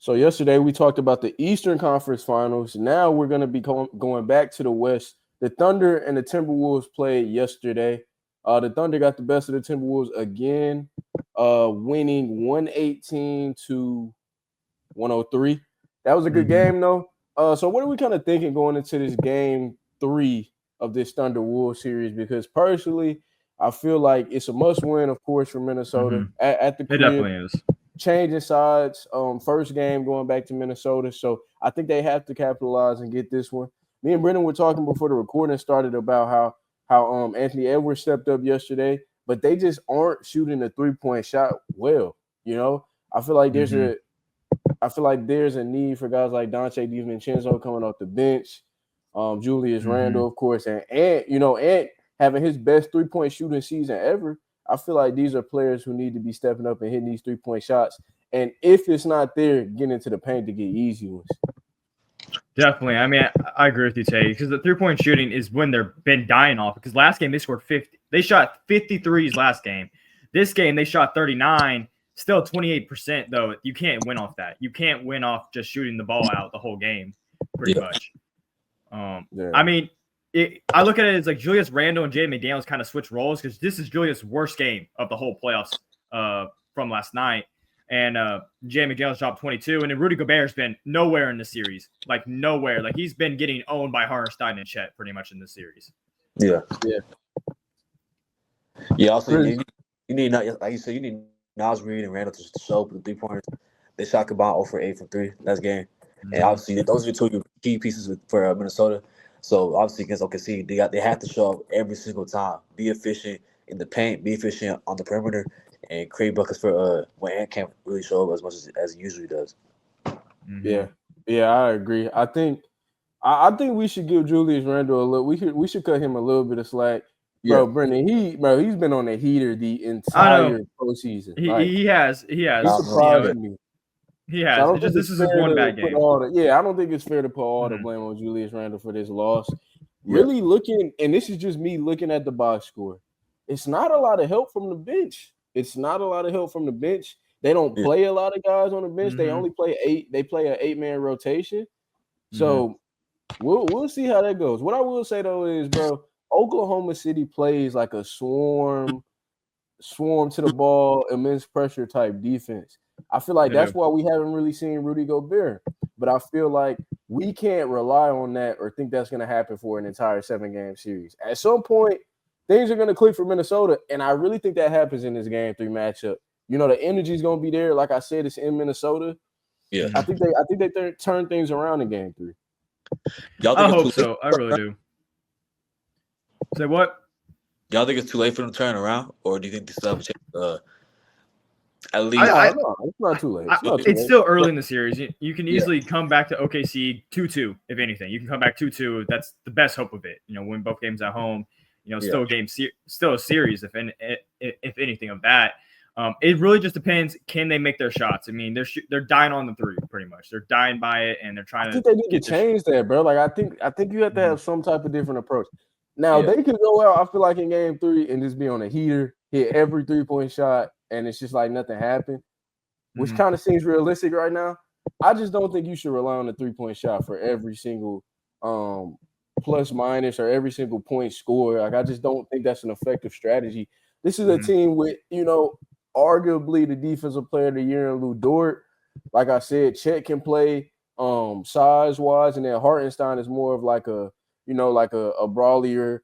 So yesterday we talked about the Eastern Conference Finals. Now we're going to be going back to the West. The Thunder and the Timberwolves played yesterday. The Thunder got the best of the Timberwolves again, winning 118 to 103. That was a good Mm-hmm. game, though. So what are we kind of thinking going into this game three of this Thunder Wolves series? Because personally, I feel like it's a must win, of course, for Minnesota Mm-hmm. at the It crib, definitely is. changing sides. First game going back to Minnesota, so I think they have to capitalize and get this one. Me and Brendan were talking before the recording started about how Anthony Edwards stepped up yesterday, but they just aren't shooting the 3-point shot well. You know, I feel like there's Mm-hmm. a I feel like there's a need for guys like Dante DiVincenzo coming off the bench, Julius Mm-hmm. Randle, of course, and having his best 3-point shooting season ever. I feel like these are players who need to be stepping up and hitting these 3-point shots. And if it's not there, getting into the paint to get easy ones. Definitely. I mean, I agree with you, Tay, because the 3-point shooting is when they've been dying off. Because last game they scored 50. They shot 53s last game. This game they shot 39. Still 28% though. You can't win off that. You can't win off just shooting the ball out the whole game, pretty much. I Yeah. mean, I look at it as like Julius Randle and Jay McDaniels kind of switch roles because this is Julius' worst game of the whole playoffs from last night. And Jay McDaniels dropped 22. And then Rudy Gobert's been nowhere in the series. Like, nowhere. Like, he's been getting owned by Hartenstein and Chet pretty much in this series. Yeah. Yeah. Yeah. Also, you need like you said, you need Nas Reed and Randall to show up with the 3-pointers. They shot combined 0 for 8 from 3 last game, and obviously those are two key pieces for Minnesota. So obviously against OKC, they have to show up every single time, be efficient in the paint, be efficient on the perimeter, and create buckets for when Ant can't really show up as much as he usually does. Yeah. Yeah, I agree. I think we should give Julius Randle a little. We should cut him a little bit of slack, Yeah. bro. Brendan, he's been on a heater the I know. entire postseason. He, Like he has. He has. he Nah, surprised yeah. me. He So I has. don't It's just think this it's is his fair one to bad put game. all the I don't think it's fair to put all the Mhm. blame on Julius Randle for this loss. Yeah. Really looking, and this is just me looking at the box score. It's not a lot of help from the bench. It's not a lot of help from the bench. They don't Yeah. play a lot of guys on the bench. They Mhm. only play 8. They play an 8-man rotation. Mhm. So we'll see how that goes. What I will say though is, bro, Oklahoma City plays like a swarm to the ball, immense pressure type defense. I feel like They do. that's why we haven't really seen Rudy Gobert. But I feel like we can't rely on that or think that's going to happen for an entire 7-game series. At some point, things are going to click for Minnesota, and I really think that happens in this game 3 matchup. You know, the energy is going to be there. Like I said, it's in Minnesota. Yeah. I think they turn things around in game 3. Y'all I think hope it's too late? so. I really do. Say what? Y'all think it's too late for them to turn around, or do you think they still have a chance? At least. No, it's not too late. It's not too It's late. still early in the series. You can Yeah. easily come back to OKC 2-2, if anything. You can come back 2-2. That's the best hope of it. Win both games at home. Still a game, still a series, if anything of that. It really just depends. Can they make their shots? I mean, they're dying on the 3 pretty much. They're dying by it, and they're trying I to think they need to get change that, bro. Like I think you have to have some type of different approach. Now Yeah. they could go out, I feel like in game 3 and just be on a heater, hit every 3-point shot, and it's just like nothing happened, which kind of seems realistic right now. I just don't think you should rely on the 3-point shot for every single plus minus or every single point score. Like I just don't think that's an effective strategy. This is a team with, arguably the defensive player of the year in Lou Dort. Like I said, Chet can play size wise, and then Hartenstein is more of like a brawlier,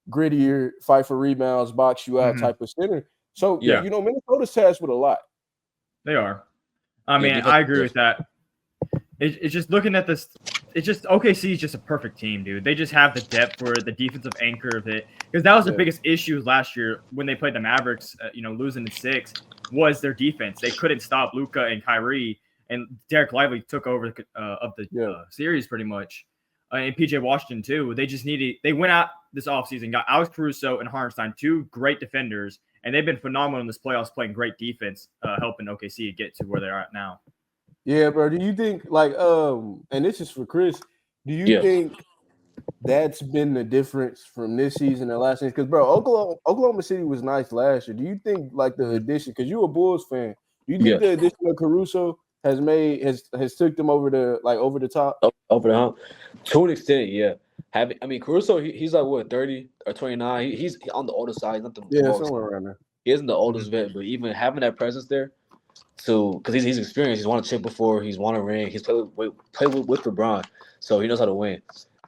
grittier, fight for rebounds, box you out type of center. So Yeah. Minnesota's tasked with a lot. They are. I mean, defense- I agree with that. It's just looking at this. It's just OKC is just a perfect team, dude. They just have the depth for it, the defensive anchor of it. Because that was the biggest issue last year when they played the Mavericks. Losing in 6 was their defense. They couldn't stop Luka and Kyrie, and Derek Lively took over of the series pretty much. And PJ Washington too. They went out this offseason, got Alex Caruso and Hartenstein, 2 great defenders, and they've been phenomenal in this playoffs, playing great defense, helping OKC get to where they're at now. Yeah, bro. Do you think and this is for Chris, do you think that's been the difference from this season and last season? Because bro, Oklahoma City was nice last year. Do you think like the addition, because you're a Bulls fan, do you think the addition of Caruso has took them over the top. Over the hump. To an extent, yeah. Caruso, he's like what 30 or 29. He's on the older side, not the Yeah, most. somewhere around there. He isn't the oldest vet, but even having that presence there, because he's experienced, he's won a chip before, he's won a ring, he's played with LeBron, so he knows how to win.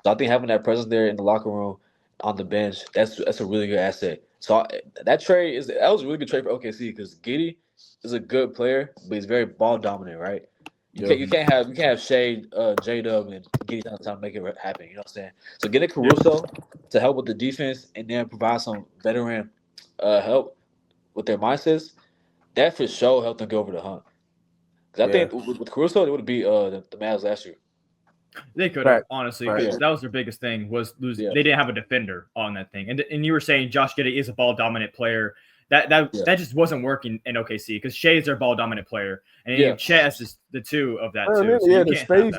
So I think having that presence there in the locker room, on the bench, that's a really good asset. So that was a really good trade for OKC because Giddey is a good player, but he's very ball dominant, right? You can't have Shea, J-Dub, and Giddey time to make it happen. You know what I'm saying? So getting Caruso to help with the defense and then provide some veteran help with their mindsets, that for sure helped them go over the hump. Because I think with Caruso, it would be the Mavs last year. They could have, honestly, because that was their biggest thing was losing. Yeah. They didn't have a defender on that thing. And you were saying Josh Giddey is a ball-dominant player. That just wasn't working in OKC because Shea is their ball-dominant player. And Chet is the two of that, too. So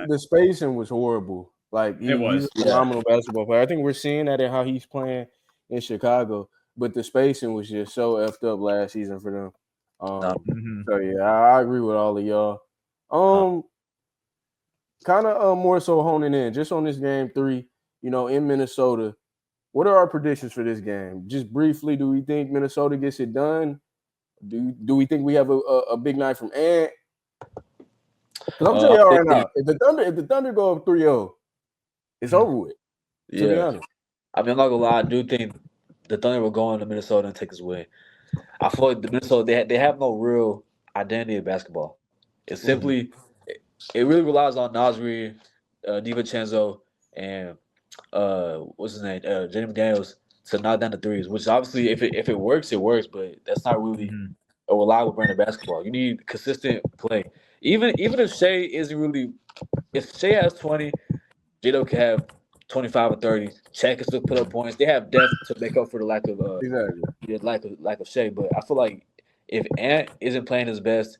the spacing was horrible. Like, he's a phenomenal basketball player. I think we're seeing that in how he's playing in Chicago. But the spacing was just so effed up last season for them. So, yeah, I agree with all of y'all. Kind of more so honing in just on this game 3, in Minnesota. What are our predictions for this game? Just briefly, do we think Minnesota gets it done? Do we think we have a big night from Ant? Because I'm telling y'all right now, if the Thunder go up 3-0, it's over with. To be honest. I'm not gonna lie, I do think the Thunder will go into Minnesota and take this win. I feel like the Minnesota they have no real identity of basketball. It's simply it really relies on Nasri, DiVincenzo, and what's his name, Jaden McDaniels to knock down the threes. Which obviously, if it works, it works. But that's not really a reliable brand of basketball. You need consistent play. Even if Shea isn't really, if Shea has 20, J-Lo can have 25 or 30. Shaq can still put up points. They have depth to make up for the lack of lack of Shea. But I feel like if Ant isn't playing his best,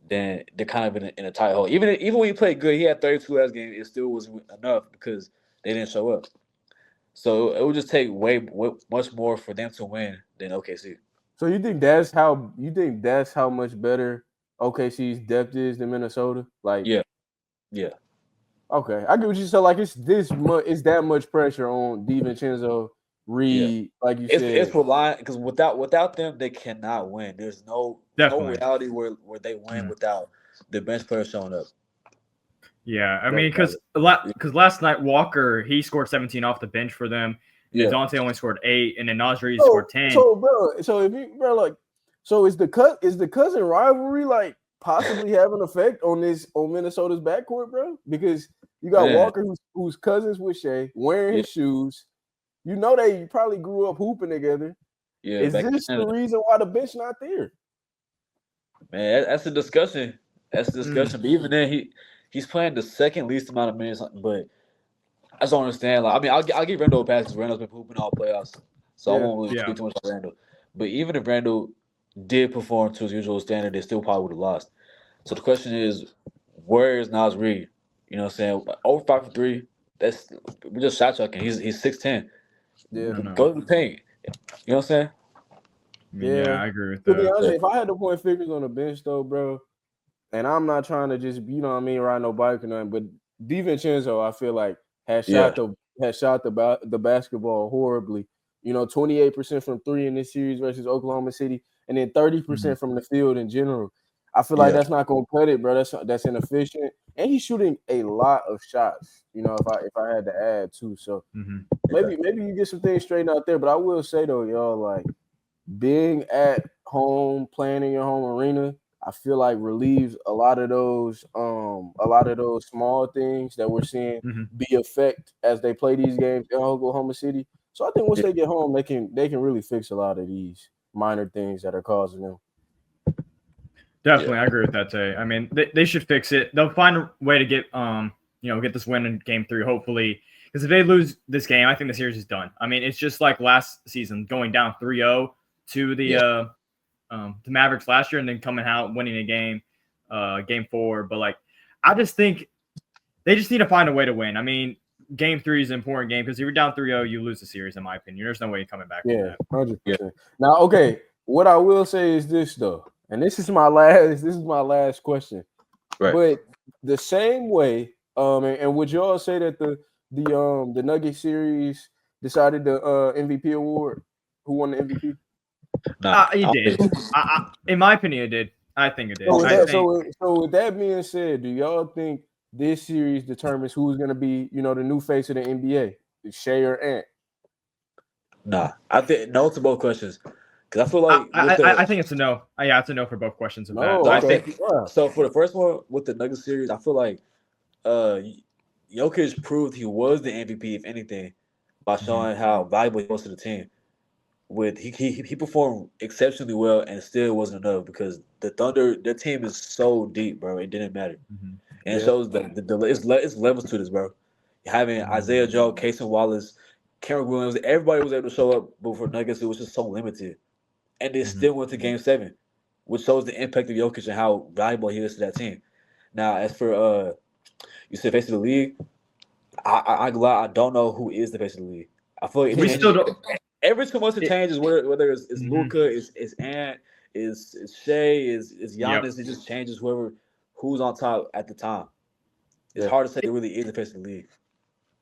then they're kind of in a tight hole. Even when he played good, he had 32 last game. It still wasn't enough because they didn't show up. So it would just take much more for them to win than OKC. So you think that's how much better OKC's depth is than Minnesota? Like yeah. Okay, I get what you said. Like it's that much pressure on DiVincenzo, Reed, like you said. It's relying because without them they cannot win. There's no reality where they win without the bench player showing up. Yeah, I mean because last night Walker he scored 17 off the bench for them. Yeah. Dante only scored 8, and then Nasri scored 10. So is the cousin rivalry like possibly have an effect on Minnesota's backcourt, bro? Because you got Walker who's cousins with Shea, wearing his shoes. You know they probably grew up hooping together. Yeah, is this the reason why the bench not there? Man, that's a discussion. But even then, he's playing the second least amount of minutes. But I just don't understand. Like, I mean, I'll give Randall a pass because Randall's been hooping all playoffs, so I won't really speak too much about Randall. But even if Randall did perform to his usual standard, they still probably would have lost. So the question is, where is Nas Reed? You know what I'm saying? Over 5 for 3. We're just shot chucking. He's 6'10". Yeah. Go to the paint. You know what I'm saying? Yeah, I agree with that. To be honest, if I had to point figures on the bench though, bro, and I'm not trying to just, ride no bike or nothing, but DiVincenzo, I feel like has shot the basketball horribly. 28% from 3 in this series versus Oklahoma City, and then 30% from the field in general. I feel like that's not gonna cut it, bro. That's inefficient, and he's shooting a lot of shots. If I had to add too, so maybe you get some things straightened out there. But I will say though, y'all, like being at home, playing in your home arena, I feel like relieves a lot of those small things that we're seeing be effect as they play these games in Oklahoma City. So I think once they get home, they can really fix a lot of these minor things that are causing them. Definitely, I agree with that, Tay. I mean, they should fix it. They'll find a way to get get this win in Game 3, hopefully. Because if they lose this game, I think the series is done. I mean, it's just like last season, going down 3-0 to the Mavericks last year, and then coming out winning a game, Game 4. But like, I just think they just need to find a way to win. I mean, Game 3 is an important game because if you're down 3-0, you lose the series, in my opinion. There's no way you're coming back from that. 100%. Now, okay, what I will say is this though, and this is my last question. Right. But the same way, and would y'all say that the Nugget series decided the MVP award? Who won the MVP? Nah, It did. In my opinion, it did. I think it did. So with I that, think so with that being said, do y'all think this series determines who's going to be, the new face of the NBA, Shea or Ant? nah. I think no to both questions because I feel like with the I think it's a no. Yeah, it's a no for both questions of that. No, I okay. think Wow. so. For the first one with the Nuggets series, I feel like uh Jokic proved he was the MVP, if anything, by showing how valuable he was to the team. He performed exceptionally well, and still wasn't enough because the Thunder, their team is so deep, bro. It didn't matter, and it Yeah. shows that it's levels to this, bro. Having Isaiah Joe, Casey Wallace, Cameron Williams, everybody was able to show up, but for Nuggets, it was just so limited, and they still went to Game 7, which shows the impact of Jokic and how valuable he is to that team. Now, as for you said face of the league, I don't know who is the face of the league. I feel like it We changes still don't. every 2 months. It changes whether it's Mhm. Luka, is Ant, is Shea, is Yep. Giannis. It just changes who's on top at the time. It's Yeah. hard to say it really is the face of the league.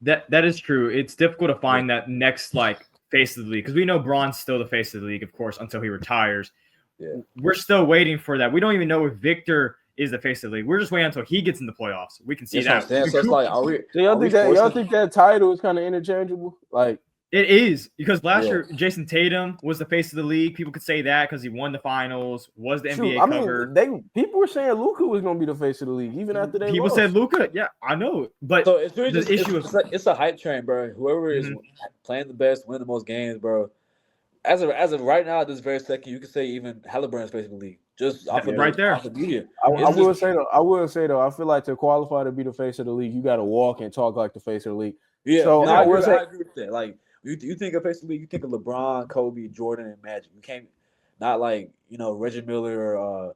That is true. It's difficult to find that next face of the league because we know Braun's still the face of the league, of course, until he retires. Yeah. We're still waiting for that. We don't even know if Victor is the face of the league. We're just waiting until he gets in the playoffs. We can see That's what that. I'm saying. So it's like, are we? So y'all are we think that forcing- title is kind of interchangeable? Like, It is because last Yeah. year Jason Tatum was the face of the league. People could say that because he won the finals, was the shoot, NBA I mean, cover. people were saying Luka was going to be the face of the league even after they People lost. said Luka. Yeah, I know, but So it's really the just issue it's a hype train, bro. Whoever is playing the best, win the most games, bro. As of right now, this very second, you can say even Halliburton's face of the league, just off of right there. off the media. I It's will just- say though, I feel like to qualify to be the face of the league, you got to walk and talk like the face of the league. Yeah, So no, I I will say, agree with that. Like you think of face of the league, you think of LeBron, Kobe, Jordan, and Magic. You can't not like Reggie Miller or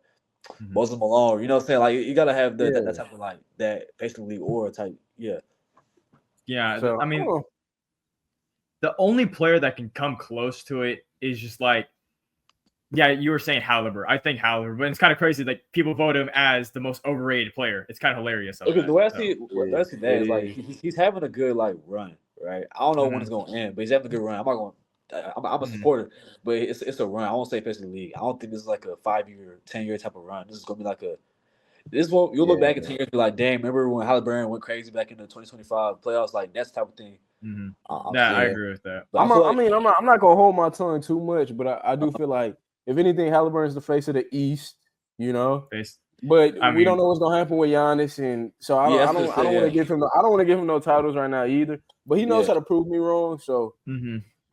Moses Malone. You know what I'm saying? Like you gotta have that type of like that face of the league or type. Yeah. yeah. so, I mean, the only player that can come close to it is just you were saying Halliburton. I think Halliburton, but it's kind of crazy. Like people vote him as the most overrated player. It's kind of hilarious. Because the way I see that is like is. he's having a good like run, right? I don't know when it's gonna end, but he's having a good run. I'm not going. I'm a supporter, but it's a run. I won't say face of the league. I don't think this is like a 5-year, 10-year type of run. This is gonna be like you'll look back in 10 years and be like, damn, remember when Halliburton went crazy back in the 2025 playoffs? Like that's the type of thing. I agree with that. I'm not gonna hold my tongue too much, but I do feel like if anything, Halliburton's the face of the East, But we don't know what's gonna happen with Giannis, and so I don't want to give him no titles right now either. But he knows how to prove me wrong. So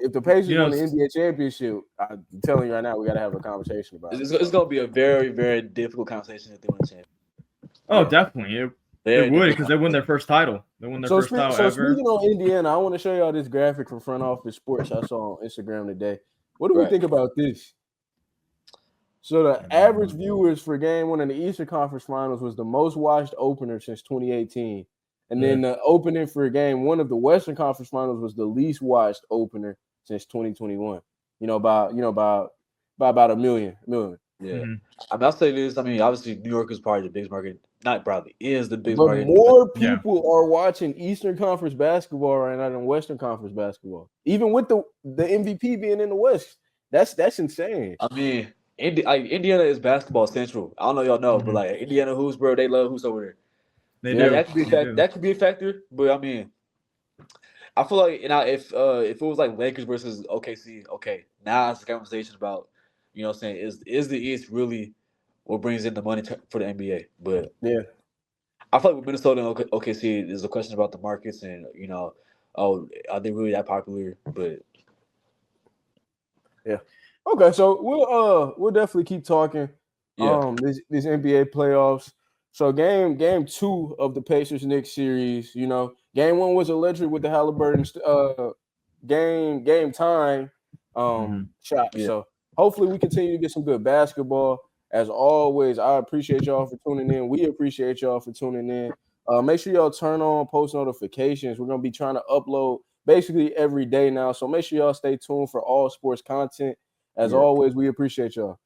if the Pacers win the NBA championship, I'm telling you right now, we got to have a conversation about it. It's gonna be a very, very difficult conversation if they win the championship. Oh, definitely. It would because they win their first title. They won their first title ever. Speaking on Indiana, I want to show y'all this graphic from Front Office Sports I saw on Instagram today. What do we think about this? So the average viewers for Game 1 in the Eastern Conference Finals was the most watched opener since 2018, and then the opening for Game 1 of the Western Conference Finals was the least watched opener since 2021. About a million. Yeah, I mean, I'll say this. I mean, obviously, New York is probably the biggest market. Not probably is the biggest market. But more people are watching Eastern Conference basketball right now than Western Conference basketball, even with the MVP being in the West. That's insane. I mean, Indiana is basketball central. I don't know y'all know, but like Indiana hoops, bro, they love hoops over there. That could be a factor. But I mean, I feel like if it was like Lakers versus OKC, okay, now it's a conversation about what I'm saying is the East really what brings in the money for the NBA? But I feel like with Minnesota and OKC, there's a question about the markets and are they really that popular? But okay, so we'll definitely keep talking. This NBA playoffs. So game 2 of the Pacers-Knicks series, Game 1 was electric with the Halliburton game time shot. So hopefully we continue to get some good basketball. As always, I appreciate y'all for tuning in. We appreciate y'all for tuning in. Make sure y'all turn on post notifications. We're going to be trying to upload basically every day now. So make sure y'all stay tuned for all sports content. As always, we appreciate y'all.